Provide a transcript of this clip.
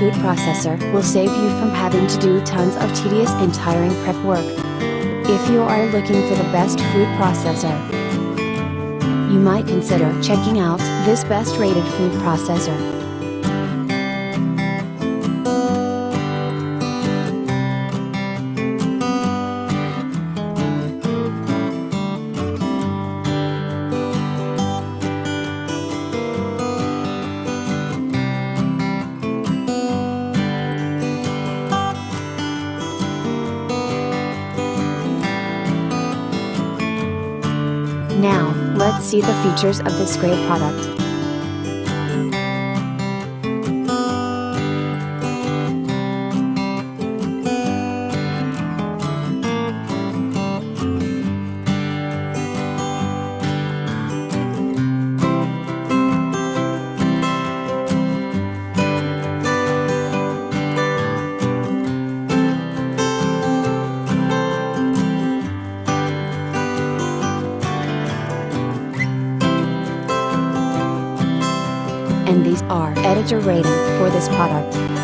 food processor will save you from having to do tons of tedious and tiring prep work. If you are looking for the best food processor, you might consider checking out this best rated food processor. Now, let's see the features of this great product. And these are editor rating for this product.